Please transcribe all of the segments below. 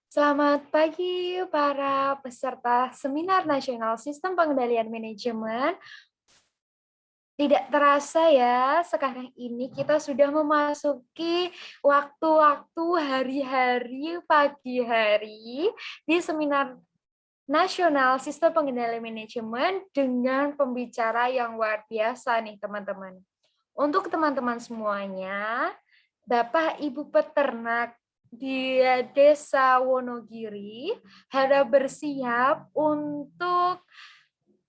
Selamat pagi para peserta Seminar Nasional Sistem Pengendalian Manajemen. Tidak terasa ya, sekarang ini kita sudah memasuki waktu-waktu hari-hari pagi hari di Seminar Nasional Sistem Pengendalian Manajemen dengan pembicara yang luar biasa nih teman-teman. Untuk teman-teman semuanya, Bapak Ibu peternak di Desa Wonogiri harap bersiap untuk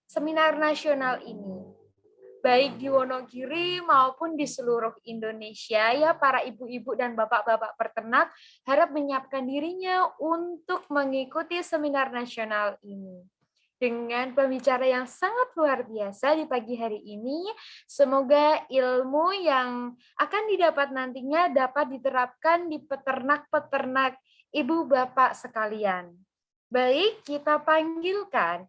seminar nasional ini. Baik di Wonogiri maupun di seluruh Indonesia ya para ibu-ibu dan bapak-bapak peternak harap menyiapkan dirinya untuk mengikuti seminar nasional ini. Dengan pembicara yang sangat luar biasa di pagi hari ini, semoga ilmu yang akan didapat nantinya dapat diterapkan di peternak-peternak ibu bapak sekalian. Baik, kita panggilkan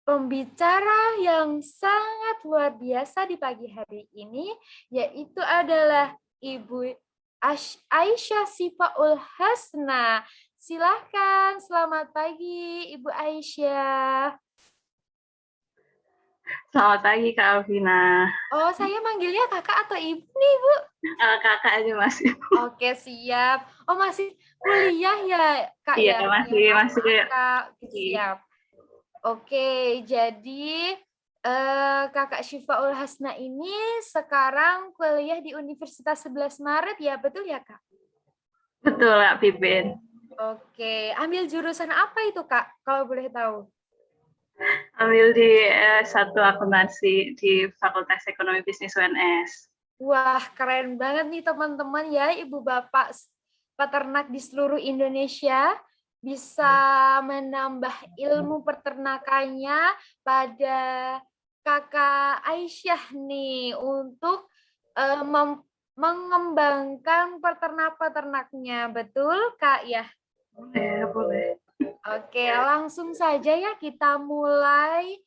pembicara yang sangat luar biasa di pagi hari ini, yaitu adalah Ibu Aisyah Sifaul Hasna. Silahkan, selamat pagi Ibu Aisyah. Selamat pagi Kak Alvina. Oh, saya manggilnya kakak atau ibu nih, Bu? Kakak aja Mas. Oke, siap. Oh, masih kuliah ya, Kak? Iya, Ya? masih. Kak. Siap. Oke, jadi Kakak Syifaul Hasna ini sekarang kuliah di Universitas 11 Maret ya, betul ya, Kak? Betul, Kak Pipin. Oke, ambil jurusan apa itu, Kak, kalau boleh tahu? Ambil di satu akuntansi di Fakultas Ekonomi Bisnis UNS. Wah, keren banget nih teman-teman ya, Ibu Bapak peternak di seluruh Indonesia bisa menambah ilmu peternakannya pada Kakak Aisyah nih untuk mengembangkan peternak-peternaknya. Betul, Kak ya? Boleh. Oke, langsung saja ya kita mulai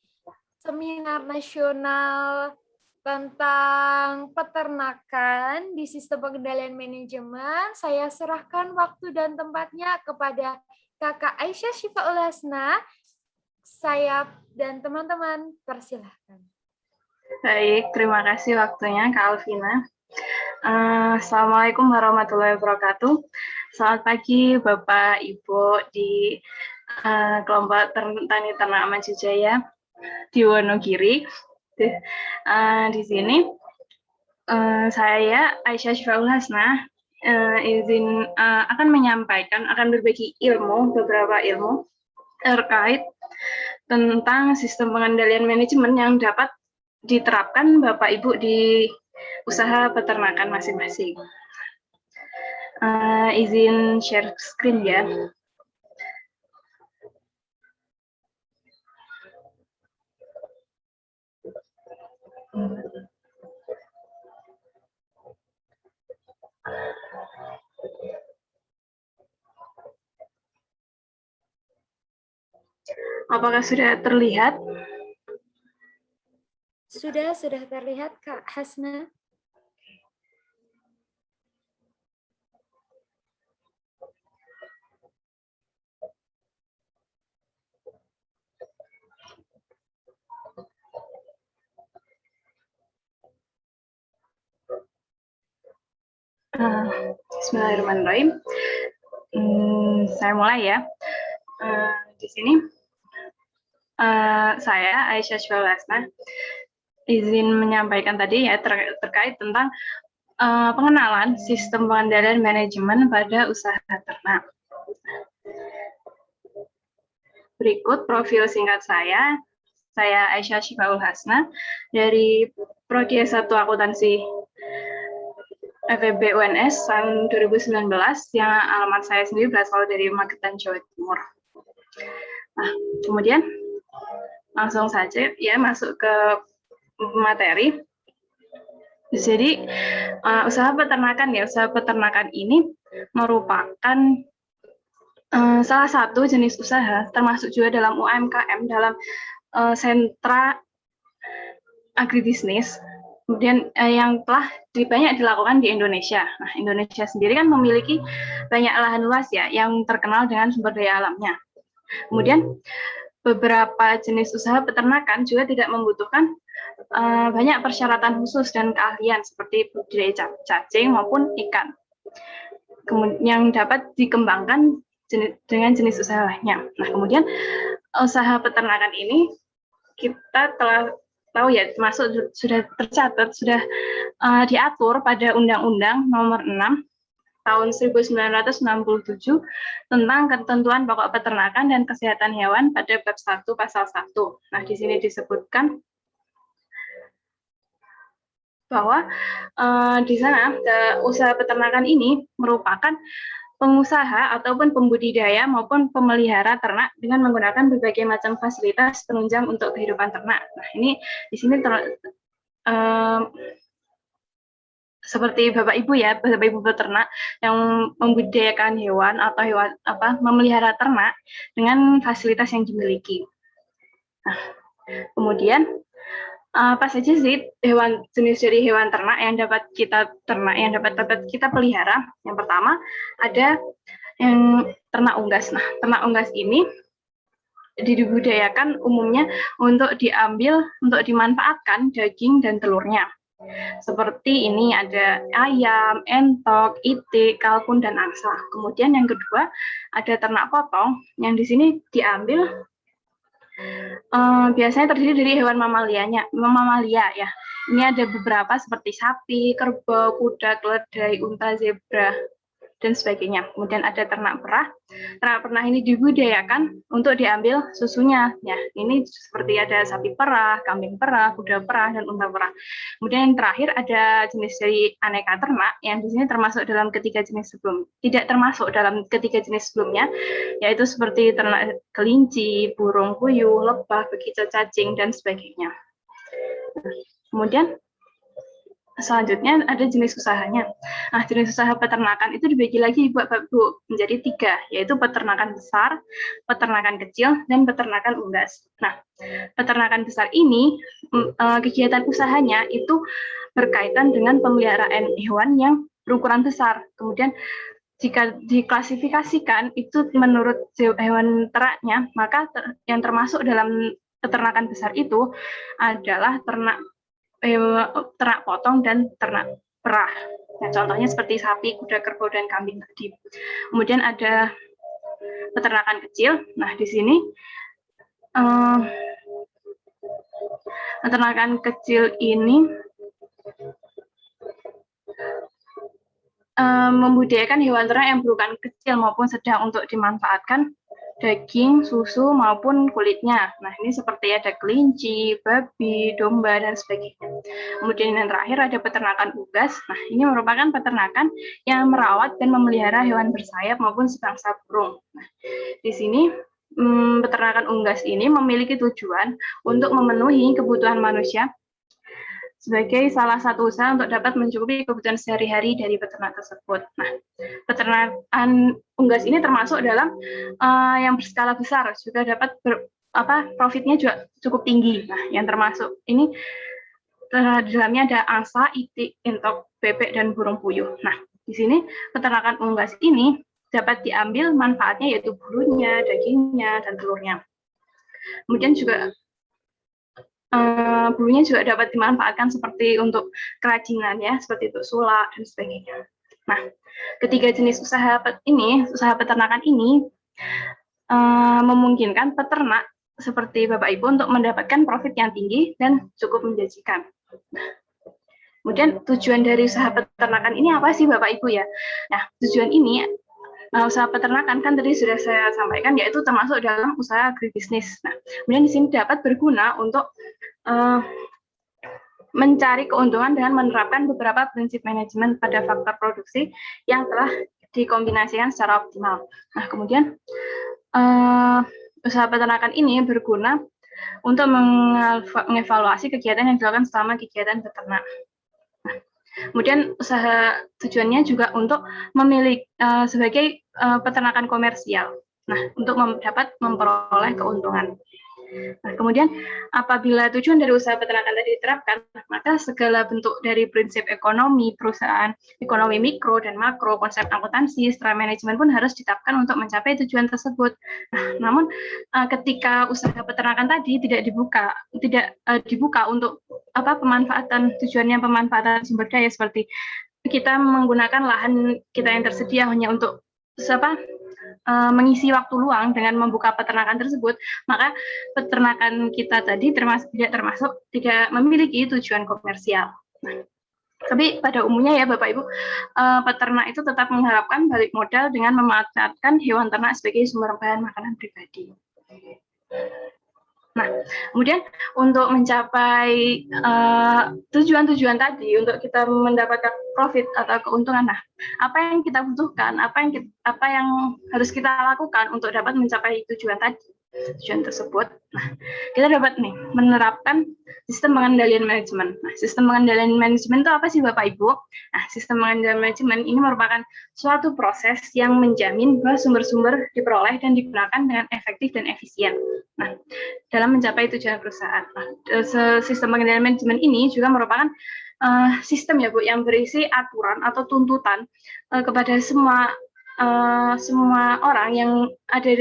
seminar nasional tentang peternakan di sistem pengendalian manajemen. Saya serahkan waktu dan tempatnya kepada Kakak Aisyah Syifaul Hasna. Saya dan teman-teman persilahkan. Baik, terima kasih waktunya Kak Alvina. Assalamualaikum warahmatullahi wabarakatuh. Selamat pagi Bapak Ibu di kelompok Tani Ternak Maju Jaya di Wonogiri. Di sini saya Aisyah Syifaul Hasna akan menyampaikan, akan berbagi beberapa ilmu terkait tentang sistem pengendalian manajemen yang dapat diterapkan Bapak Ibu di usaha peternakan masing-masing. Izin share screen ya. Apakah sudah terlihat? Sudah terlihat Kak Hasna. Bismillahirrahmanirrahim. Saya mulai ya. Di sini saya Aisyah Syifaul Hasna izin menyampaikan tadi ya terkait tentang pengenalan sistem pengendalian manajemen pada usaha ternak. Berikut profil singkat saya. Saya Aisyah Syifaul Hasna dari Prodi S1 Akuntansi FEB UNS tahun 2019 yang alamat saya sendiri berasal dari Magetan, Jawa Timur. Nah, kemudian langsung saja ya masuk ke materi. Jadi usaha peternakan ini merupakan salah satu jenis usaha termasuk juga dalam UMKM dalam sentra agribisnis Kemudian yang telah banyak dilakukan di Indonesia. Nah, Indonesia sendiri kan memiliki banyak lahan luas ya yang terkenal dengan sumber daya alamnya. Kemudian beberapa jenis usaha peternakan juga tidak membutuhkan banyak persyaratan khusus dan keahlian seperti budidaya cacing maupun ikan. Kemudian yang dapat dikembangkan dengan jenis usaha lainnya. Nah, kemudian usaha peternakan ini kita telah tahu ya, termasuk sudah tercatat, sudah diatur pada Undang-Undang Nomor 6 tahun 1967 tentang ketentuan pokok peternakan dan kesehatan hewan pada bab 1 pasal 1. Nah, di sini disebutkan bahwa di sana usaha peternakan ini merupakan pengusaha ataupun pembudidaya maupun pemelihara ternak dengan menggunakan berbagai macam fasilitas penunjang untuk kehidupan ternak. Nah, ini di sini seperti Bapak Ibu ya, Bapak Ibu peternak yang membudidayakan hewan atau memelihara ternak dengan fasilitas yang dimiliki. Nah, kemudian apa saja sih jenis dari hewan ternak yang dapat kita pelihara? Yang pertama ada yang ternak unggas. Nah, ternak unggas ini dibudidayakan umumnya untuk dimanfaatkan daging dan telurnya. Seperti ini ada ayam, entok, itik, kalkun, dan angsa. Kemudian yang kedua ada ternak potong yang di sini diambil biasanya terdiri dari hewan mamalia ya. Ini ada beberapa seperti sapi, kerbau, kuda, keledai, unta, zebra, dan sebagainya. Kemudian ada ternak perah. Ternak perah ini dibudidayakan untuk diambil susunya. Ya, ini seperti ada sapi perah, kambing perah, kuda perah, dan unta perah. Kemudian yang terakhir ada jenis dari aneka ternak yang di sini termasuk dalam ketiga jenis tidak termasuk dalam ketiga jenis sebelumnya, yaitu seperti ternak kelinci, burung puyuh, lebah, bekicot, cacing, dan sebagainya. Kemudian selanjutnya ada jenis usahanya. Nah, jenis usaha peternakan itu dibagi lagi menjadi 3, yaitu peternakan besar, peternakan kecil, dan peternakan unggas. Nah, peternakan besar ini kegiatan usahanya itu berkaitan dengan pemeliharaan hewan yang berukuran besar. Kemudian jika diklasifikasikan itu menurut hewan ternaknya, maka yang termasuk dalam peternakan besar itu adalah ternak potong dan ternak perah. Nah, contohnya seperti sapi, kuda, kerbau, dan kambing tadi. Kemudian ada peternakan kecil. Nah, di sini peternakan kecil ini membudidayakan hewan ternak yang berukuran kecil maupun sedang untuk dimanfaatkan daging, susu, maupun kulitnya. Nah, ini seperti ada kelinci, babi, domba, dan sebagainya. Kemudian yang terakhir ada peternakan unggas. Nah, ini merupakan peternakan yang merawat dan memelihara hewan bersayap maupun sebangsa burung. Nah, di sini peternakan unggas ini memiliki tujuan untuk memenuhi kebutuhan manusia sebagai salah satu usaha untuk dapat mencukupi kebutuhan sehari-hari dari peternak tersebut. Nah, peternakan unggas ini termasuk dalam yang berskala besar, juga dapat profitnya juga cukup tinggi. Nah, yang termasuk ini di dalamnya ada angsa, itik, entok, bebek, dan burung puyuh. Nah, di sini peternakan unggas ini dapat diambil manfaatnya yaitu bulunya, dagingnya, dan telurnya. Kemudian juga bulunya juga dapat dimanfaatkan seperti untuk kerajinan ya, seperti itu sulak dan sebagainya. Nah, ketiga jenis usaha peternakan ini memungkinkan peternak seperti Bapak Ibu untuk mendapatkan profit yang tinggi dan cukup menjanjikan. Kemudian tujuan dari usaha peternakan ini apa sih Bapak Ibu ya? Nah, tujuan ini usaha peternakan kan tadi sudah saya sampaikan, yaitu termasuk dalam usaha agribisnis. Nah, kemudian di sini dapat berguna untuk mencari keuntungan dengan menerapkan beberapa prinsip manajemen pada faktor produksi yang telah dikombinasikan secara optimal. Nah, kemudian usaha peternakan ini berguna untuk mengevaluasi kegiatan yang dilakukan selama kegiatan peternak. Nah, kemudian tujuannya juga untuk memiliki sebagai peternakan komersial. Nah, untuk dapat memperoleh keuntungan. Nah, kemudian apabila tujuan dari usaha peternakan tadi diterapkan, maka segala bentuk dari prinsip ekonomi perusahaan, ekonomi mikro dan makro, konsep akuntansi, setelah manajemen pun harus ditetapkan untuk mencapai tujuan tersebut. Nah, namun ketika usaha peternakan tadi tidak dibuka untuk pemanfaatan tujuannya pemanfaatan sumber daya seperti kita menggunakan lahan kita yang tersedia hanya untuk mengisi waktu luang dengan membuka peternakan tersebut, maka peternakan kita tadi tidak memiliki tujuan komersial. Nah, tapi pada umumnya ya Bapak Ibu, peternak itu tetap mengharapkan balik modal dengan memanfaatkan hewan ternak sebagai sumber bahan makanan pribadi. Nah, kemudian untuk mencapai tujuan-tujuan tadi, untuk kita mendapatkan profit atau keuntungan, nah, apa yang kita butuhkan, apa yang harus kita lakukan untuk dapat mencapai tujuan tersebut. Nah, kita dapat menerapkan sistem pengendalian manajemen. Nah, sistem pengendalian manajemen itu apa sih Bapak Ibu? Nah, sistem pengendalian manajemen ini merupakan suatu proses yang menjamin bahwa sumber-sumber diperoleh dan digunakan dengan efektif dan efisien. Nah, dalam mencapai tujuan perusahaan. Nah, sistem pengendalian manajemen ini juga merupakan sistem ya Bu yang berisi aturan atau tuntutan kepada semua orang yang ada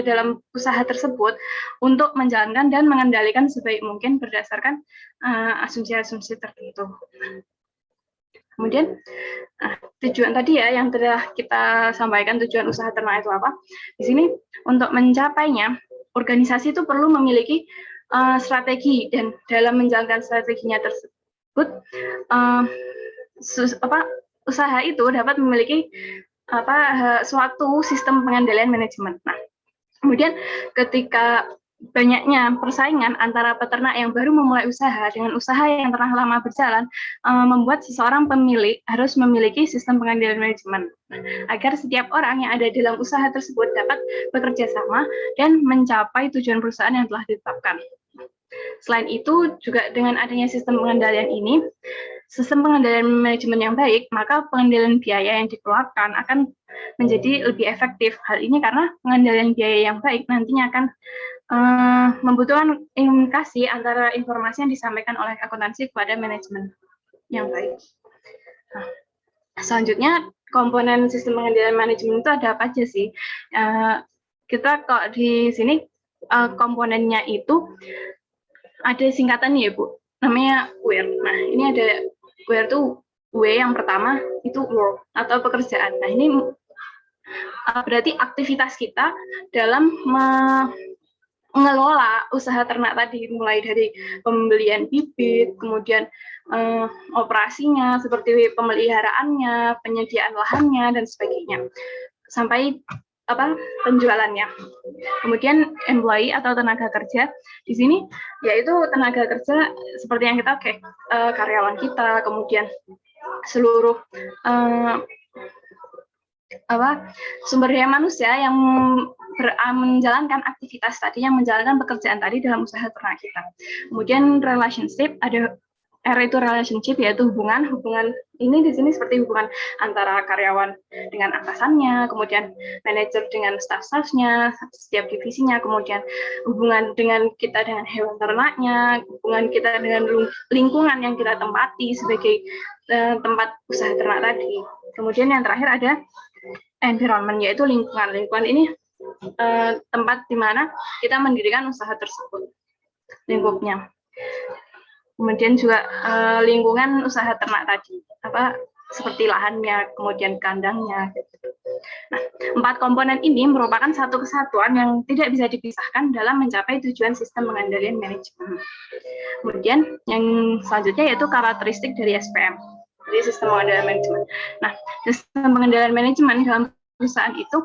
dalam usaha tersebut untuk menjalankan dan mengendalikan sebaik mungkin berdasarkan asumsi-asumsi tertentu. Kemudian tujuan tadi ya yang telah kita sampaikan, tujuan usaha ternak itu apa? Di sini untuk mencapainya organisasi itu perlu memiliki strategi, dan dalam menjalankan strateginya tersebut usaha itu dapat memiliki suatu sistem pengendalian manajemen. Nah, kemudian ketika banyaknya persaingan antara peternak yang baru memulai usaha dengan usaha yang telah lama berjalan, membuat seseorang pemilik harus memiliki sistem pengendalian manajemen agar setiap orang yang ada dalam usaha tersebut dapat bekerja sama dan mencapai tujuan perusahaan yang telah ditetapkan. Selain itu, juga dengan adanya sistem pengendalian ini, sistem pengendalian manajemen yang baik, maka pengendalian biaya yang dikeluarkan akan menjadi lebih efektif. Hal ini karena pengendalian biaya yang baik nantinya akan membutuhkan komunikasi antara informasi yang disampaikan oleh akuntansi kepada manajemen yang baik. Nah, selanjutnya, komponen sistem pengendalian manajemen itu ada apa aja sih? Kita kok di sini komponennya itu ada singkatannya ya Bu, namanya WIR. Nah, ini ada WIR itu W yang pertama itu work atau pekerjaan. Nah, ini berarti aktivitas kita dalam mengelola usaha ternak tadi, mulai dari pembelian bibit, kemudian operasinya seperti pemeliharaannya, penyediaan lahannya dan sebagainya, sampai penjualannya. Kemudian employee atau tenaga kerja di sini yaitu tenaga kerja seperti yang kita karyawan kita, kemudian seluruh sumber daya manusia yang menjalankan aktivitas tadi, yang menjalankan pekerjaan tadi dalam usaha ternak kita. Kemudian relationship, ada R itu relationship, yaitu hubungan ini di sini seperti hubungan antara karyawan dengan atasannya, kemudian manajer dengan staff-staffnya, setiap divisinya, kemudian hubungan dengan kita dengan hewan ternaknya, hubungan kita dengan lingkungan yang kita tempati sebagai tempat usaha ternak tadi. Kemudian yang terakhir ada environment, yaitu lingkungan. Lingkungan ini tempat di mana kita mendirikan usaha tersebut, lingkupnya. Kemudian juga lingkungan usaha ternak tadi, seperti lahannya, kemudian kandangnya. Nah, 4 komponen ini merupakan satu kesatuan yang tidak bisa dipisahkan dalam mencapai tujuan sistem pengendalian manajemen. Kemudian yang selanjutnya yaitu karakteristik dari SPM, dari sistem pengendalian manajemen. Nah, sistem pengendalian manajemen dalam perusahaan itu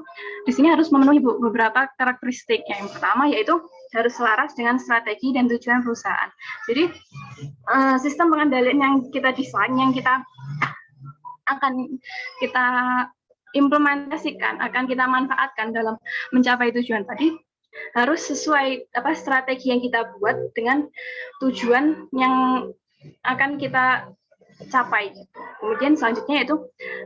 di sini harus memenuhi beberapa karakteristik. Yang pertama yaitu harus selaras dengan strategi dan tujuan perusahaan. Jadi sistem pengendalian yang kita desain, yang kita akan kita implementasikan, akan kita manfaatkan dalam mencapai tujuan tadi, harus sesuai strategi yang kita buat dengan tujuan yang akan kita capai. Kemudian selanjutnya itu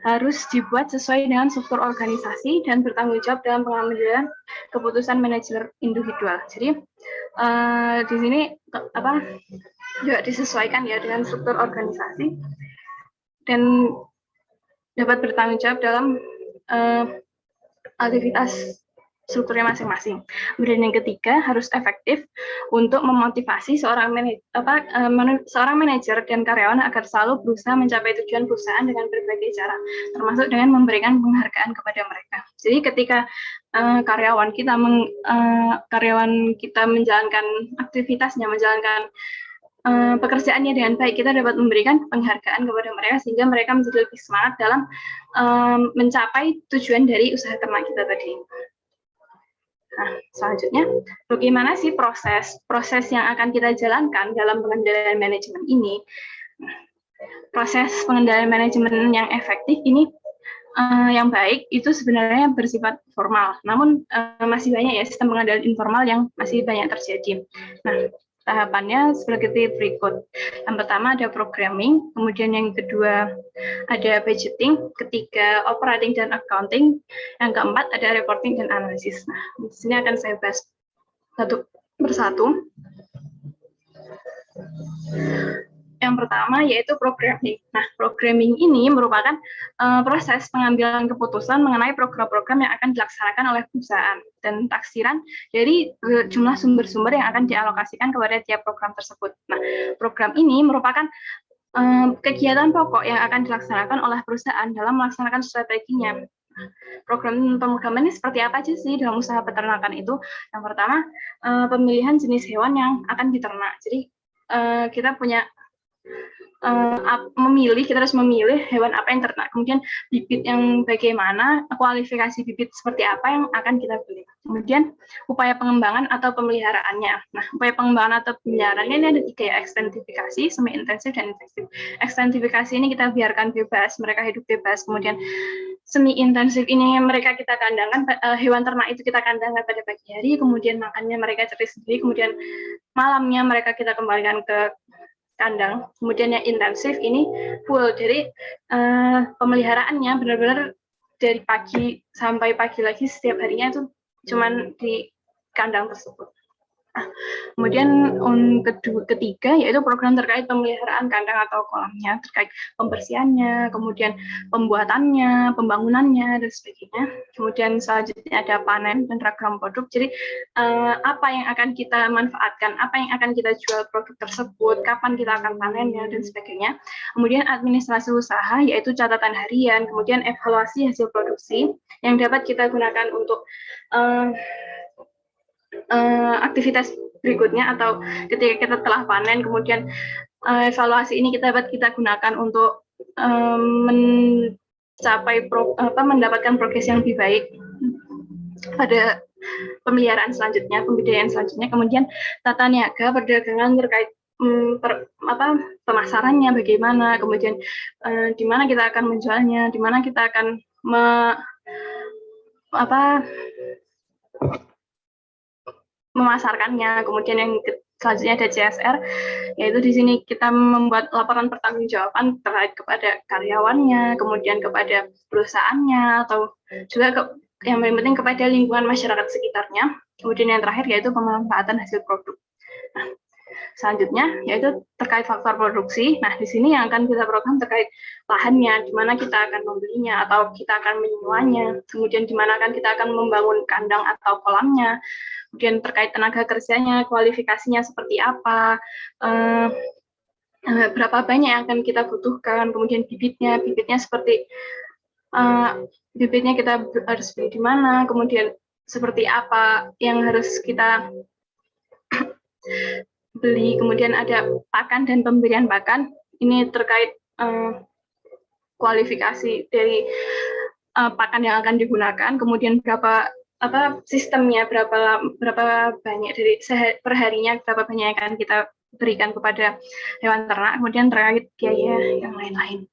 harus dibuat sesuai dengan struktur organisasi dan bertanggung jawab dalam pengambilan keputusan manajer individual. Jadi di sini juga disesuaikan ya dengan struktur organisasi dan dapat bertanggung jawab dalam aktivitas strukturnya masing-masing. Kemudian yang ketiga, harus efektif untuk memotivasi seorang manajer dan karyawan agar selalu berusaha mencapai tujuan perusahaan dengan berbagai cara, termasuk dengan memberikan penghargaan kepada mereka. Jadi ketika karyawan kita menjalankan aktivitasnya, menjalankan pekerjaannya dengan baik, kita dapat memberikan penghargaan kepada mereka sehingga mereka menjadi lebih semangat dalam mencapai tujuan dari usaha ternak kita tadi. Nah, selanjutnya, bagaimana sih proses yang akan kita jalankan dalam pengendalian manajemen ini? Proses pengendalian manajemen yang efektif ini, yang baik itu sebenarnya bersifat formal, namun masih banyak ya sistem pengendalian informal yang masih banyak terjadi. Nah, tahapannya seperti berikut. Yang pertama ada programming, kemudian yang kedua ada budgeting, ketiga operating dan accounting, yang keempat ada reporting dan analisis. Nah, di sini akan saya bahas satu persatu. Yang pertama yaitu programming. Nah, programming ini merupakan proses pengambilan keputusan mengenai program-program yang akan dilaksanakan oleh perusahaan dan taksiran dari jumlah sumber-sumber yang akan dialokasikan kepada tiap program tersebut. Nah, program ini merupakan kegiatan pokok yang akan dilaksanakan oleh perusahaan dalam melaksanakan strateginya. Program pemrograman ini seperti apa aja sih dalam usaha peternakan itu? Yang pertama, pemilihan jenis hewan yang akan diternak. Jadi kita punya kita harus memilih hewan apa yang ternak, kemudian bibit yang bagaimana, kualifikasi bibit seperti apa yang akan kita beli, kemudian upaya pengembangan atau pemeliharaannya. Nah, upaya pengembangan atau pemeliharaannya ini ada 3 ya, ekstensifikasi, semi intensif, dan intensif. Ekstensifikasi ini kita biarkan bebas, mereka hidup bebas, kemudian semi intensif ini mereka kita kandangkan, hewan ternak itu kita kandangkan pada pagi hari, kemudian makannya mereka cari sendiri, kemudian malamnya mereka kita kembalikan ke kandang. Kemudian yang intensif ini full, jadi pemeliharaannya benar-benar dari pagi sampai pagi lagi setiap harinya itu cuman di kandang tersebut. Kemudian ketiga yaitu program terkait pemeliharaan kandang atau kolamnya, terkait pembersihannya, kemudian pembuatannya, pembangunannya, dan sebagainya. Kemudian selanjutnya ada panen dan ragam produk. Jadi apa yang akan kita manfaatkan, apa yang akan kita jual produk tersebut, kapan kita akan panennya, dan sebagainya. Kemudian administrasi usaha yaitu catatan harian, kemudian evaluasi hasil produksi yang dapat kita gunakan untuk aktivitas berikutnya atau ketika kita telah panen, kemudian evaluasi ini dapat kita gunakan untuk mendapatkan progres yang lebih baik pada pemeliharaan selanjutnya, pembudidayaan selanjutnya. Kemudian tata niaga, perdagangan terkait pemasarannya bagaimana, kemudian di mana kita akan menjualnya, di mana kita akan memasarkannya. Kemudian yang selanjutnya ada CSR, yaitu di sini kita membuat laporan pertanggungjawaban terkait kepada karyawannya, kemudian kepada perusahaannya, atau juga yang paling penting kepada lingkungan masyarakat sekitarnya. Kemudian yang terakhir yaitu pemanfaatan hasil produk. Nah, selanjutnya yaitu terkait faktor produksi. Nah, di sini yang akan kita program terkait lahannya, di mana kita akan membelinya atau kita akan menyewanya, kemudian di mana kita akan membangun kandang atau kolamnya, kemudian terkait tenaga kerjanya, kualifikasinya seperti apa, berapa banyak yang akan kita butuhkan, kemudian bibitnya seperti bibitnya kita harus beli di mana, kemudian seperti apa yang harus kita beli, kemudian ada pakan dan pemberian pakan. Ini terkait kualifikasi dari pakan yang akan digunakan, kemudian berapa sistemnya, berapa banyak dari perharinya, berapa banyak yang akan kita berikan kepada hewan ternak, kemudian terkait biaya yang lain-lain.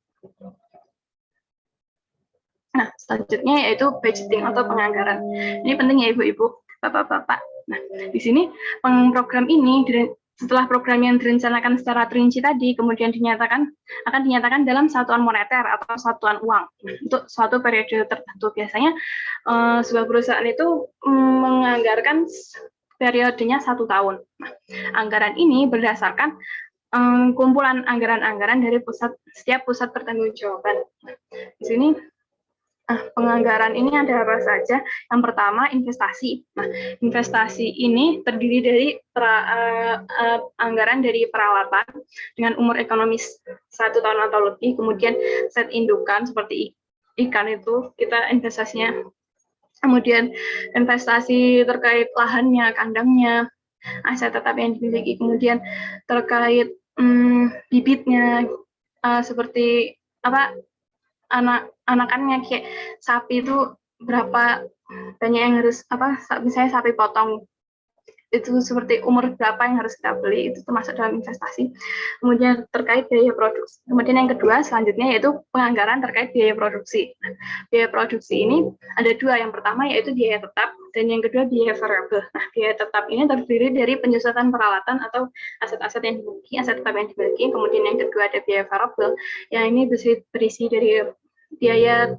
Nah, selanjutnya yaitu budgeting atau penganggaran. Ini penting ya Ibu-ibu, Bapak-bapak. Nah, di sini program ini setelah program yang direncanakan secara terinci tadi, kemudian akan dinyatakan dalam satuan moneter atau satuan uang untuk suatu periode tertentu. Biasanya sebuah perusahaan itu menganggarkan periodenya 1 tahun. Nah, anggaran ini berdasarkan kumpulan anggaran-anggaran dari setiap pusat pertanggungjawaban. Di sini penganggaran ini ada apa saja? Yang pertama, investasi. Nah, investasi ini terdiri dari anggaran dari perawatan dengan umur ekonomis 1 tahun atau lebih, kemudian set indukan seperti ikan itu kita investasinya, kemudian investasi terkait lahannya, kandangnya, aset tetap yang dimiliki, kemudian terkait bibitnya, seperti apa, anakannya, kayak sapi itu berapa banyak yang harus misalnya sapi potong itu seperti umur berapa yang harus kita beli, itu termasuk dalam investasi. Kemudian terkait biaya produksi. Kemudian yang kedua selanjutnya yaitu penganggaran terkait biaya produksi. Nah, biaya produksi ini ada 2, yang pertama yaitu biaya tetap dan yang kedua biaya variabel. Nah, biaya tetap ini terdiri dari penyusutan peralatan atau aset-aset yang dimiliki, aset tetap yang dimiliki. Kemudian yang kedua ada biaya variabel, yang ini berisi dari biaya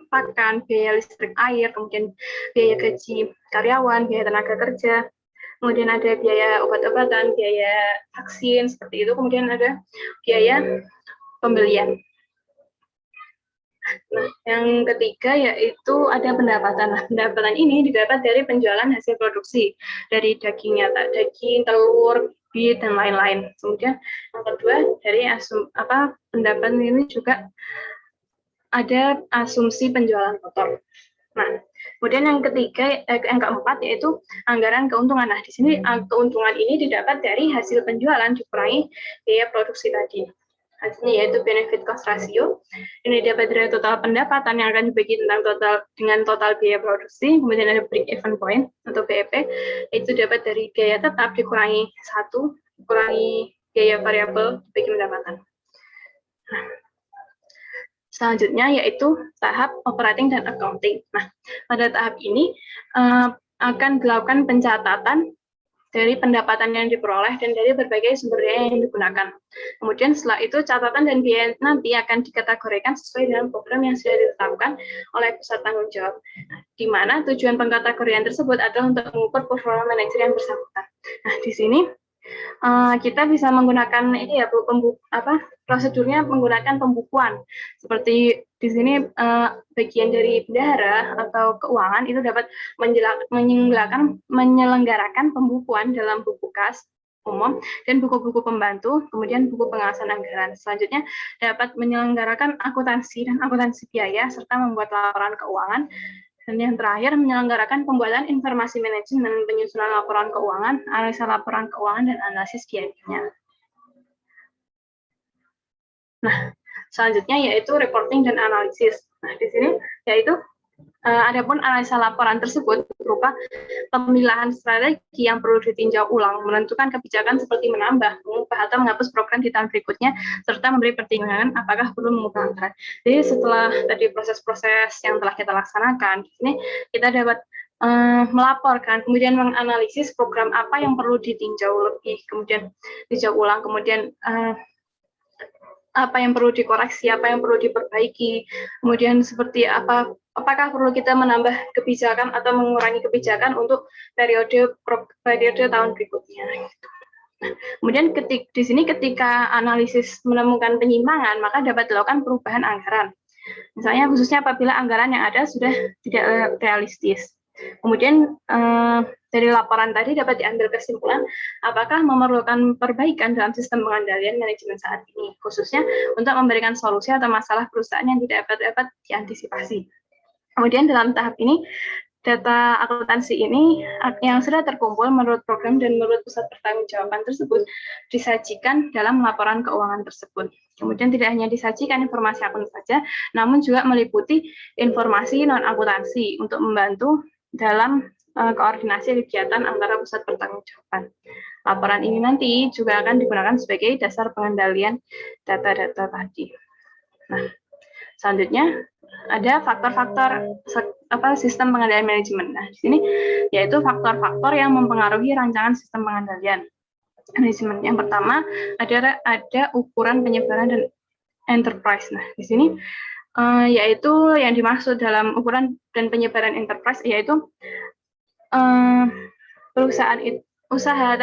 pakan, biaya listrik, air, kemudian biaya gaji karyawan, biaya tenaga kerja, kemudian ada biaya obat-obatan, biaya vaksin, seperti itu, kemudian ada biaya pembelian. Nah, yang ketiga yaitu ada pendapatan. Nah, pendapatan ini didapat dari penjualan hasil produksi, dari daging, telur, bibit, dan lain-lain. Kemudian yang kedua dari pendapatan ini juga ada asumsi penjualan kotor. Nah, kemudian yang keempat yaitu anggaran keuntungan. Nah, di sini keuntungan ini didapat dari hasil penjualan dikurangi biaya produksi tadi. Hasilnya yaitu benefit cost ratio. Ini dapat dari total pendapatan yang akan dibagi dengan total biaya produksi. Kemudian ada break even point atau BEP, itu dapat dari biaya tetap dikurangi 1, dikurangi biaya variabel dibagi pendapatan. Nah, selanjutnya yaitu tahap operating dan accounting. Nah, pada tahap ini akan dilakukan pencatatan dari pendapatan yang diperoleh dan dari berbagai sumber daya yang digunakan. Kemudian setelah itu catatan dan biaya nanti akan dikategorikan sesuai dengan program yang sudah ditetapkan oleh pusat tanggung jawab. Nah, di mana tujuan pengkategorian tersebut adalah untuk mengukur performa manajer yang bersangkutan. Nah, di sini kita bisa menggunakan ini ya Bu, prosedurnya menggunakan pembukuan. Seperti di sini bagian dari bendahara atau keuangan itu dapat menyelenggarakan pembukuan dalam buku kas umum dan buku-buku pembantu, kemudian buku pengawasan anggaran. Selanjutnya dapat menyelenggarakan akuntansi dan akuntansi biaya serta membuat laporan keuangan. Dan yang terakhir, menyelenggarakan pembuatan informasi manajemen, penyusunan laporan keuangan, analisa laporan keuangan, dan analisis biayanya. Nah, selanjutnya yaitu reporting dan analisis. Nah, di sini yaitu adapun analisa laporan tersebut berupa pemilahan strategi yang perlu ditinjau ulang, menentukan kebijakan seperti menambah, mengubah, atau menghapus program di tahun berikutnya, serta memberi pertimbangan apakah perlu mengubah anggaran. Jadi setelah tadi proses-proses yang telah kita laksanakan, di sini kita dapat melaporkan, kemudian menganalisis program apa yang perlu ditinjau lebih, kemudian ditinjau ulang, kemudian apa yang perlu dikoreksi, apa yang perlu diperbaiki, kemudian seperti apakah perlu kita menambah kebijakan atau mengurangi kebijakan untuk periode tahun berikutnya. Kemudian di sini ketika analisis menemukan penyimpangan, maka dapat dilakukan perubahan anggaran. Misalnya khususnya apabila anggaran yang ada sudah tidak realistis. Kemudian dari laporan tadi dapat diambil kesimpulan apakah memerlukan perbaikan dalam sistem pengendalian manajemen saat ini, khususnya untuk memberikan solusi atau masalah perusahaan yang tidak dapat diantisipasi. Kemudian dalam tahap ini, data akuntansi ini yang sudah terkumpul menurut program dan menurut pusat pertanggungjawaban tersebut disajikan dalam laporan keuangan tersebut. Kemudian tidak hanya disajikan informasi akun saja, namun juga meliputi informasi non-akuntansi untuk membantu dalam koordinasi kegiatan antara pusat pertanggungjawaban. Laporan ini nanti juga akan digunakan sebagai dasar pengendalian data-data tadi. Nah, selanjutnya ada faktor-faktor sistem pengendalian manajemen. Nah, di sini yaitu faktor-faktor yang mempengaruhi rancangan sistem pengendalian manajemen. Yang pertama ada ukuran penyebaran dan enterprise. Nah, di sini yaitu yang dimaksud dalam ukuran dan penyebaran enterprise, yaitu perusahaan usaha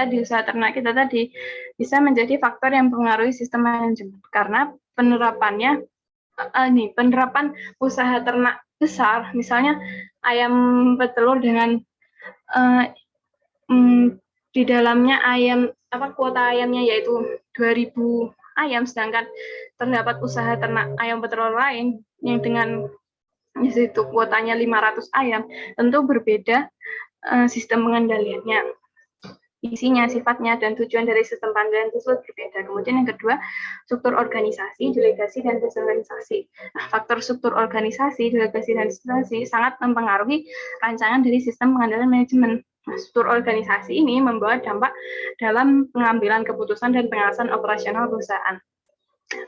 ternak kita tadi bisa menjadi faktor yang mempengaruhi sistem manajemen karena penerapan usaha ternak besar, misalnya ayam bertelur dengan di dalamnya kuota ayamnya yaitu 2.000 ayam, sedangkan terdapat usaha ternak ayam bertelur lain yang dengan itu kuotanya 500 ayam, tentu berbeda sistem pengendaliannya, isinya, sifatnya, dan tujuan dari sistem pengendalian tersebut berbeda. Kemudian yang kedua, struktur organisasi, delegasi, dan desentralisasi. Nah, faktor struktur organisasi, delegasi, dan desentralisasi sangat mempengaruhi rancangan dari sistem pengendalian manajemen. Nah, struktur organisasi ini membawa dampak dalam pengambilan keputusan dan pengawasan operasional perusahaan.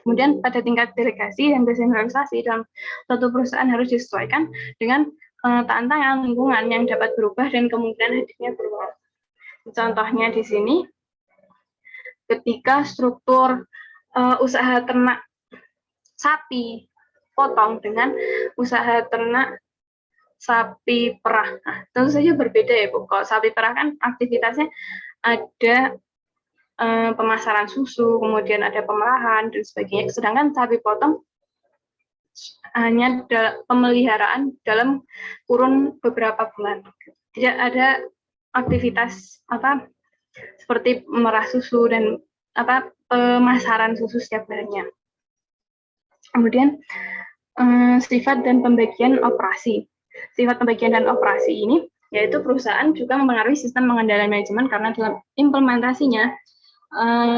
Kemudian pada tingkat delegasi dan desentralisasi dalam suatu perusahaan harus disesuaikan dengan tantangan lingkungan yang dapat berubah dan kemungkinan hadirnya perubahan. Contohnya di sini, ketika struktur usaha ternak sapi potong dengan usaha ternak sapi perah, nah, tentu saja berbeda ya Bu. Kalau sapi perah kan aktivitasnya ada pemasaran susu, kemudian ada pemerahan dan sebagainya. Sedangkan sapi potong hanya pemeliharaan dalam kurun beberapa bulan. Tidak ada aktivitas seperti merah susu dan pemasaran susu setiap harinya. Kemudian sifat dan pembagian operasi. Sifat pembagian dan operasi ini yaitu perusahaan juga mempengaruhi sistem pengendalian manajemen karena dalam implementasinya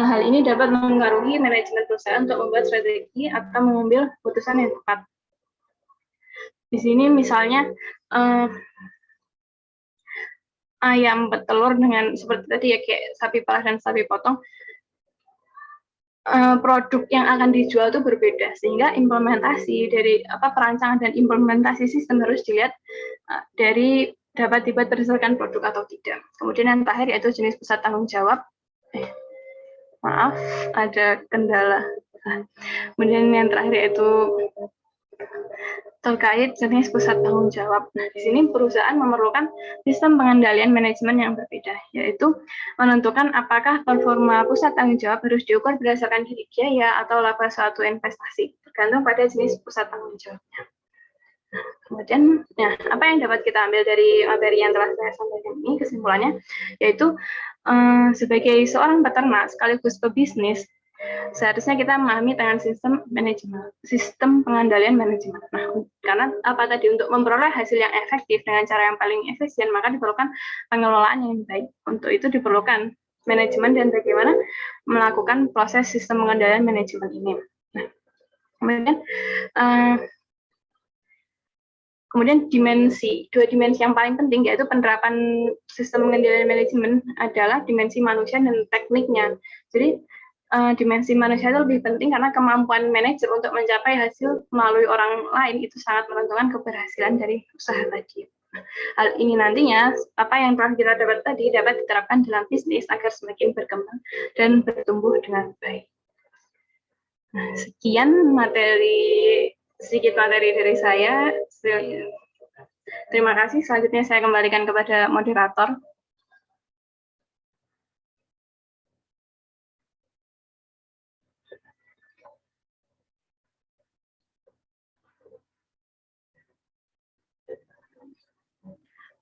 hal ini dapat mempengaruhi manajemen perusahaan untuk membuat strategi atau mengambil keputusan yang tepat. Di sini misalnya ayam bertelur dengan seperti tadi ya, kayak sapi perah dan sapi potong, produk yang akan dijual itu berbeda, sehingga implementasi dari perancangan dan implementasi sistem harus dilihat dari dapat berdasarkan produk atau tidak. Kemudian yang terakhir yaitu jenis pusat tanggung jawab. Maaf, ada kendala. Kemudian yang terakhir yaitu terkait jenis pusat tanggung jawab. Nah, di sini perusahaan memerlukan sistem pengendalian manajemen yang berbeda, yaitu menentukan apakah performa pusat tanggung jawab harus diukur berdasarkan kinerja ya atau laba suatu investasi, tergantung pada jenis pusat tanggung jawabnya. Kemudian, apa yang dapat kita ambil dari materi yang telah saya sampaikan ini, kesimpulannya, yaitu sebagai seorang peternak sekaligus pebisnis, seharusnya kita memahami dengan sistem pengendalian manajemen. Nah, karena tadi untuk memperoleh hasil yang efektif dengan cara yang paling efisien, maka diperlukan pengelolaan yang baik. Untuk itu diperlukan manajemen dan bagaimana melakukan proses sistem pengendalian manajemen ini. Nah, kemudian dua dimensi yang paling penting yaitu penerapan sistem pengendalian manajemen adalah dimensi manusia dan tekniknya. Jadi dimensi manusia itu lebih penting karena kemampuan manajer untuk mencapai hasil melalui orang lain itu sangat menentukan keberhasilan dari usaha tadi. Hal ini nantinya apa yang telah kita dapat tadi dapat diterapkan dalam bisnis agar semakin berkembang dan bertumbuh dengan baik. Nah, sekian sedikit materi dari saya. Terima kasih. Selanjutnya saya kembalikan kepada moderator.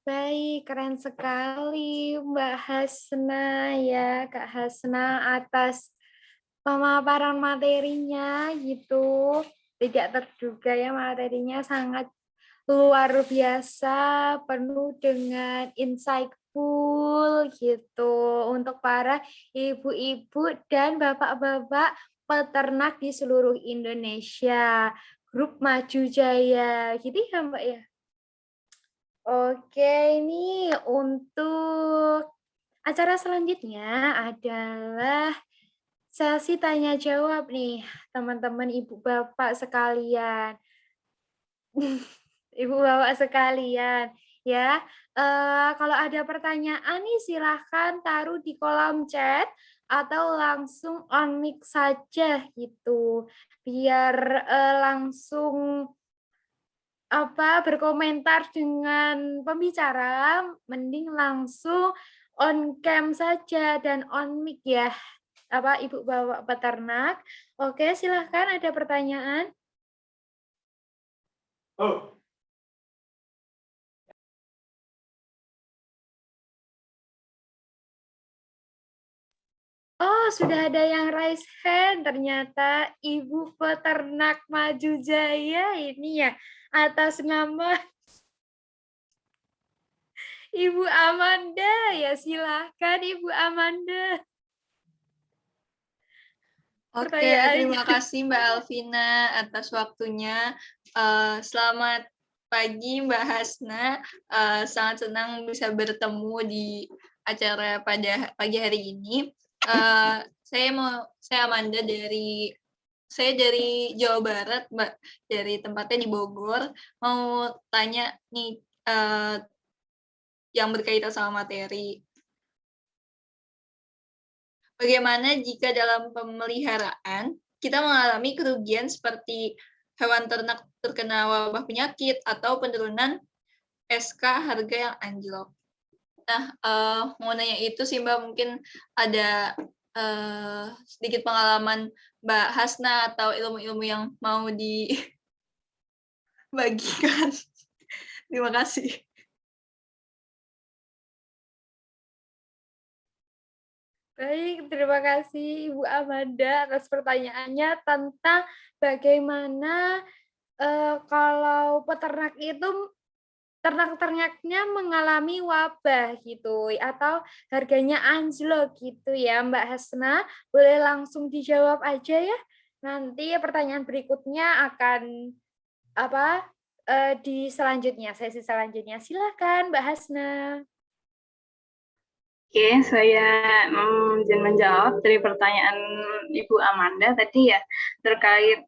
Baik, keren sekali Mbak Hasna ya, Kak Hasna atas pemaparan materinya gitu. Tidak terduga ya, materinya sangat luar biasa, penuh dengan insightful gitu untuk para ibu-ibu dan bapak-bapak peternak di seluruh Indonesia. Grup Maju Jaya. Gitu ya Mbak ya? Oke, ini untuk acara selanjutnya adalah sesi tanya jawab nih, teman-teman ibu bapak sekalian. Ibu bapak sekalian, ya. Kalau ada pertanyaan nih silahkan taruh di kolom chat atau langsung on mic saja gitu. Biar langsung berkomentar dengan pembicara, mending langsung on cam saja dan on mic ya. Ibu Bapak Peternak. Oke, silahkan ada pertanyaan. Oh, sudah ada yang raise hand. Ternyata Ibu Peternak Maju Jaya ini ya, atas nama Ibu Amanda. Ya, silahkan Ibu Amanda. Oke, terima kasih Mbak Alvina atas waktunya. Selamat pagi Mbak Hasna. Sangat senang bisa bertemu di acara pada pagi hari ini. Saya Amanda saya dari Jawa Barat, Mbak, dari tempatnya di Bogor. Mau tanya nih yang berkaitan sama materi. Bagaimana jika dalam pemeliharaan kita mengalami kerugian seperti hewan ternak terkena wabah penyakit atau penurunan SK harga yang anjlok? Nah, mau nanya itu sih Mbak, mungkin ada sedikit pengalaman Mbak Hasna atau ilmu-ilmu yang mau dibagikan. Terima kasih. Baik, terima kasih Ibu Amanda atas pertanyaannya tentang bagaimana kalau peternak itu ternak-ternaknya mengalami wabah gitu atau harganya anjlok gitu ya Mbak Hasna. Boleh langsung dijawab aja ya. Nanti pertanyaan berikutnya akan di selanjutnya, sesi selanjutnya. Silakan Mbak Hasna. Oke, saya izin menjawab dari pertanyaan Ibu Amanda tadi ya, terkait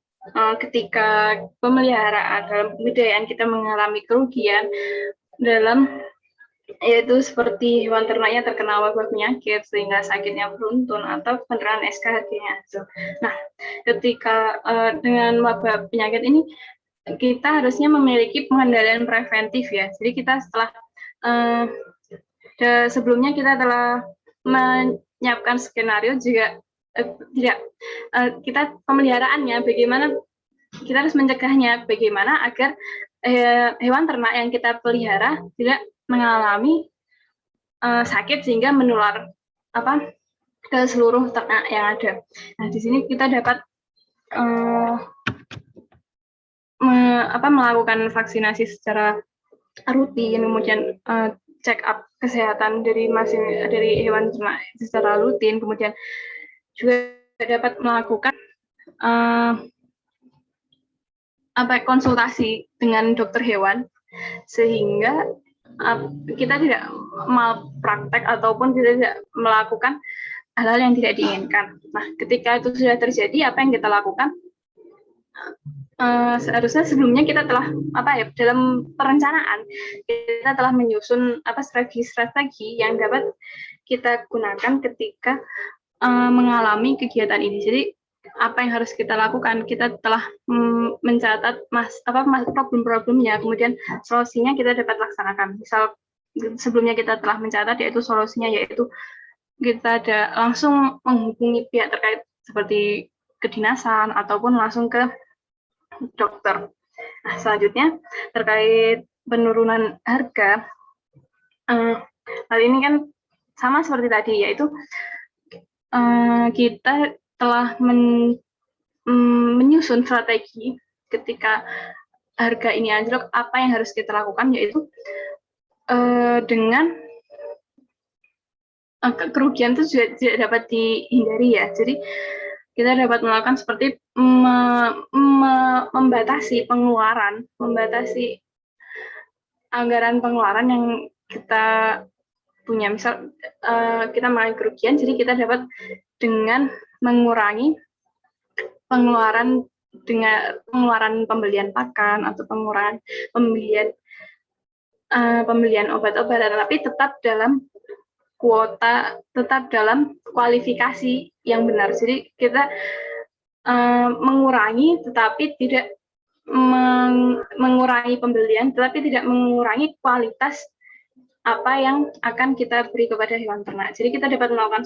ketika pemeliharaan dalam kebudayaan kita mengalami kerugian dalam yaitu seperti hewan ternaknya terkena wabah penyakit sehingga sakitnya beruntun atau penurunan SKHG-nya. Nah, ketika dengan wabah penyakit ini kita harusnya memiliki pengendalian preventif ya. Jadi kita setelah sebelumnya kita telah menyiapkan skenario juga kita pemeliharaannya bagaimana kita harus mencegahnya, bagaimana agar hewan ternak yang kita pelihara tidak mengalami sakit sehingga menular ke seluruh ternak yang ada. Nah, di sini kita dapat melakukan vaksinasi secara rutin, kemudian check up kesehatan dari hewan ternak secara rutin, kemudian juga dapat melakukan konsultasi dengan dokter hewan sehingga kita tidak malpraktek ataupun kita tidak melakukan hal-hal yang tidak diinginkan. Nah, ketika itu sudah terjadi, apa yang kita lakukan? Seharusnya sebelumnya kita telah dalam perencanaan kita telah menyusun strategi yang dapat kita gunakan ketika mengalami kegiatan ini. Jadi apa yang harus kita lakukan? Kita telah mencatat problem-problemnya, kemudian solusinya kita dapat laksanakan. Misal sebelumnya kita telah mencatat yaitu solusinya yaitu kita ada langsung menghubungi pihak terkait seperti kedinasan ataupun langsung ke dokter. Nah, selanjutnya terkait penurunan harga, hal ini kan sama seperti tadi, yaitu kita telah menyusun strategi ketika harga ini anjlok, apa yang harus kita lakukan, yaitu dengan kerugian itu juga tidak dapat dihindari ya. Jadi kita dapat melakukan seperti membatasi pengeluaran, membatasi anggaran pengeluaran yang kita punya. Misal kita mengalami kerugian, jadi kita dapat dengan mengurangi pengeluaran dengan pengeluaran pembelian pakan atau pengurangan pembelian obat-obatan, tapi tetap dalam kuota tetap dalam kualifikasi yang benar. Jadi kita mengurangi tetapi tidak mengurangi pembelian, tetapi tidak mengurangi kualitas apa yang akan kita beri kepada hewan ternak. Jadi kita dapat melakukan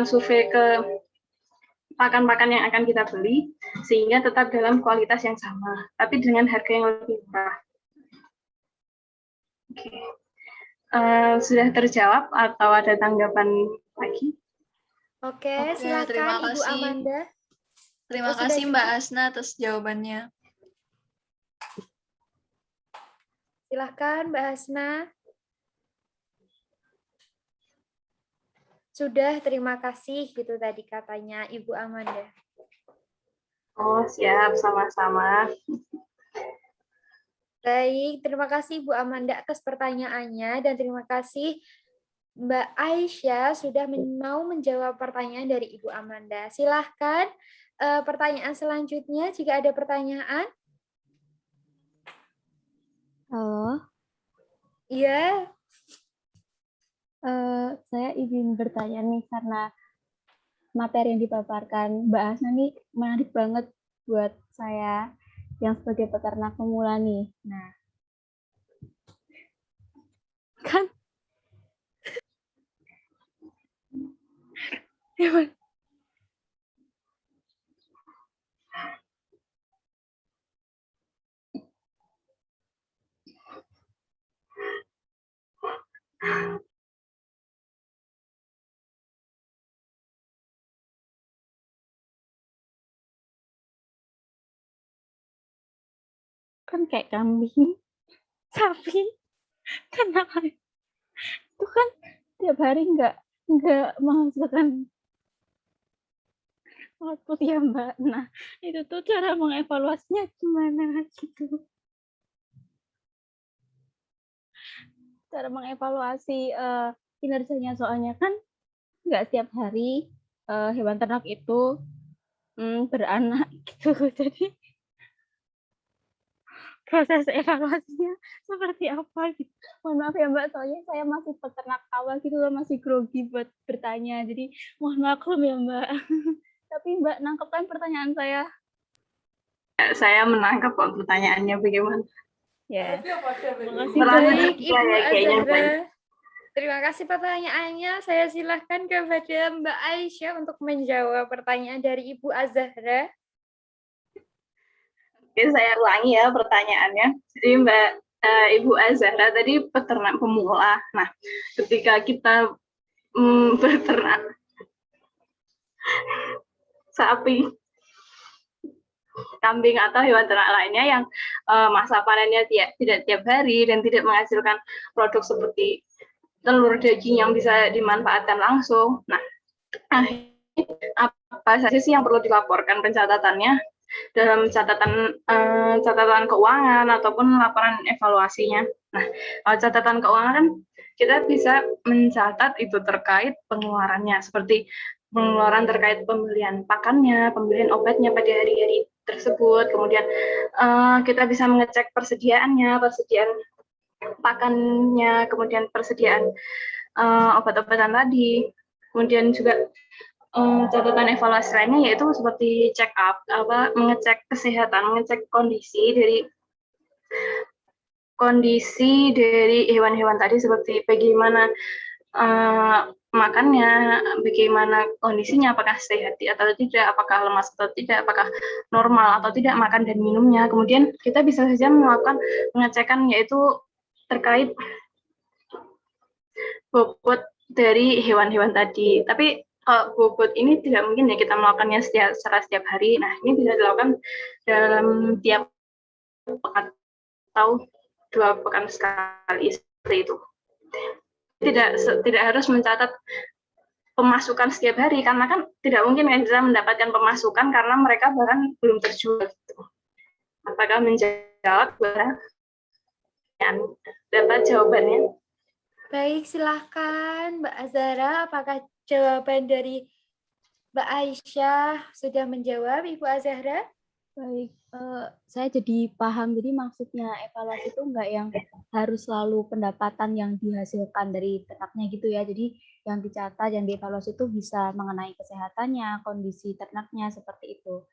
survei ke pakan-pakan yang akan kita beli sehingga tetap dalam kualitas yang sama, tapi dengan harga yang lebih murah. Oke. Sudah terjawab atau ada tanggapan lagi? Oke, silakan terima Ibu kasih. Amanda. Terima kasih Mbak Hasna atas jawabannya. Silakan Mbak Hasna. Sudah, terima kasih gitu tadi katanya Ibu Amanda. Oh, siap, sama-sama. Baik, terima kasih Bu Amanda atas pertanyaannya dan terima kasih Mbak Aisyah sudah mau menjawab pertanyaan dari Ibu Amanda. Silahkan pertanyaan selanjutnya jika ada pertanyaan. Halo. Iya. Saya izin bertanya nih karena materi yang dipaparkan Mbak Hasna nih menarik banget buat saya yang sebagai peternak pemula nih. Nah, kan kan kayak kambing, sapi, kenapa? Itu kan tiap hari nggak menghasilkan output ya Mbak. Nah, itu tuh cara mengevaluasinya gimana gitu. Cara mengevaluasi kinerjanya soalnya kan nggak setiap hari hewan ternak itu beranak gitu. Jadi proses evaluasinya seperti apa gitu. Mohon maaf ya Mbak, soalnya saya masih peternak awal gitu loh, masih grogi buat bertanya. Jadi mohon maklum ya Mbak. Tapi Mbak nangkep kan pertanyaan saya? Saya menangkap kok pertanyaannya bagaimana. Ya. Terima kasih Baik, Ibu kayaknya Azahra. Terima kasih pertanyaannya. Saya silahkan kepada Mbak Aisyah untuk menjawab pertanyaan dari Ibu Azahra. Oke, saya ulangi ya pertanyaannya. Jadi Mbak Ibu Azahra tadi peternak pemula. Nah, ketika kita beternak sapi, kambing atau hewan ternak lainnya yang masa panennya tidak tiap hari dan tidak menghasilkan produk seperti telur, daging yang bisa dimanfaatkan langsung. Nah, apa saja sih yang perlu dilaporkan pencatatannya dalam catatan keuangan ataupun laporan evaluasinya. Nah, kalau catatan keuangan kan kita bisa mencatat itu terkait pengeluarannya, seperti pengeluaran terkait pembelian pakannya, pembelian obatnya pada hari-hari tersebut. Kemudian kita bisa mengecek persediaan pakannya, kemudian persediaan obat-obatan tadi. Kemudian juga catatan evaluasi lainnya yaitu seperti check up, mengecek kesehatan, mengecek kondisi dari hewan-hewan tadi, seperti bagaimana makannya, bagaimana kondisinya, apakah sehat atau tidak, apakah lemas atau tidak, apakah normal atau tidak makan dan minumnya. Kemudian kita bisa saja melakukan pengecekan yaitu terkait bobot dari hewan-hewan tadi. Tapi bobot ini tidak mungkin ya kita melakukannya secara setiap hari. Nah, ini bisa dilakukan dalam tiap pekan atau 2 pekan sekali, seperti itu. Tidak harus mencatat pemasukan setiap hari, karena kan tidak mungkin kan bisa mendapatkan pemasukan karena mereka bahkan belum terjual. Gitu. Apakah menjawab? Dapat jawabannya? Baik, silahkan Mbak Azahra. Apakah jawaban dari Mbak Aisyah sudah menjawab, Ibu Azahra? Baik, saya jadi paham. Jadi maksudnya evaluasi itu enggak yang harus selalu pendapatan yang dihasilkan dari ternaknya gitu ya. Jadi yang dicatat, yang dievaluasi itu bisa mengenai kesehatannya, kondisi ternaknya seperti itu.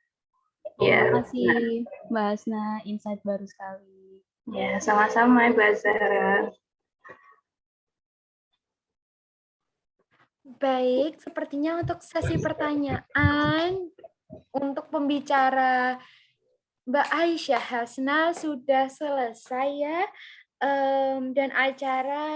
Terima Ya, kasih benar. Mbak Hasna, insight baru sekali. Ya, sama-sama Ibu Azhara. Baik, sepertinya untuk sesi pertanyaan untuk pembicara Mbak Aisyah Hasna sudah selesai ya. Dan acara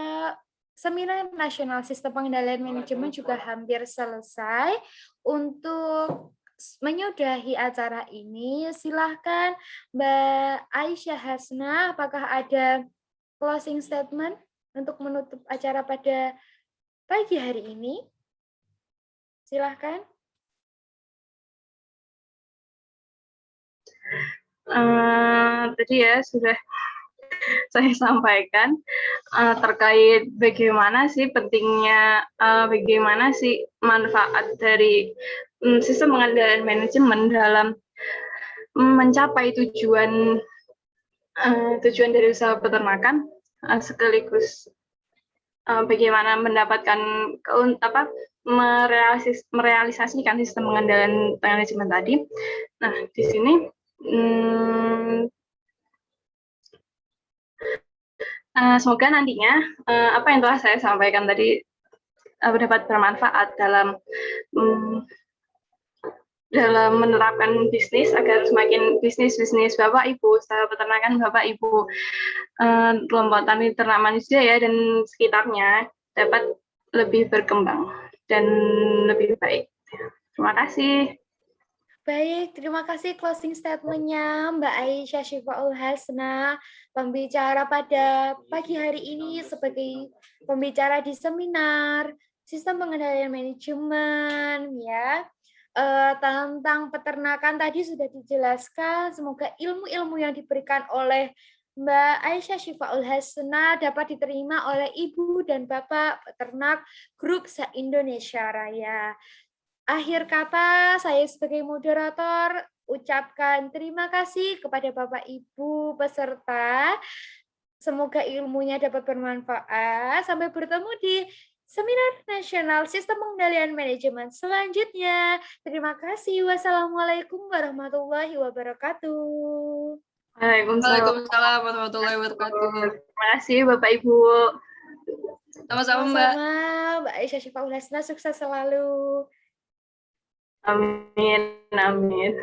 Seminar Nasional Sistem Pengendalian Manajemen juga hampir selesai. Untuk menyudahi acara ini, silahkan Mbak Aisyah Hasna, apakah ada closing statement untuk menutup acara pada pagi hari ini? Silahkan. Tadi ya sudah saya sampaikan terkait bagaimana sih pentingnya, bagaimana sih manfaat dari sistem pengendalian manajemen dalam mencapai tujuan dari usaha peternakan, sekaligus bagaimana mendapatkan merealisasikan sistem pengendalian manajemen tadi. Nah, di sini semoga nantinya apa yang telah saya sampaikan tadi dapat bermanfaat dalam menerapkan bisnis agar semakin bisnis Bapak Ibu usaha peternakan Bapak Ibu kelompok tani ternak manusia ya dan sekitarnya dapat lebih berkembang dan lebih baik. Terima kasih. Baik, terima kasih closing statement-nya Mbak Aisyah Syifaul Hasna, pembicara pada pagi hari ini sebagai pembicara di seminar Sistem Pengendalian Manajemen ya. Tentang peternakan tadi sudah dijelaskan, semoga ilmu-ilmu yang diberikan oleh Mbak Aisyah Syifaul Hasna dapat diterima oleh Ibu dan Bapak peternak Grup se-Indonesia Raya. Akhir kata, saya sebagai moderator ucapkan terima kasih kepada Bapak Ibu peserta. Semoga ilmunya dapat bermanfaat. Sampai bertemu di Seminar Nasional Sistem Pengendalian Manajemen selanjutnya. Terima kasih. Wassalamualaikum warahmatullahi wabarakatuh. Waalaikumsalam warahmatullahi wabarakatuh. Terima kasih Bapak Ibu. Sama-sama Mbak. Mbak Aisyah Syifaul Hasna, sukses selalu. Amin, amin.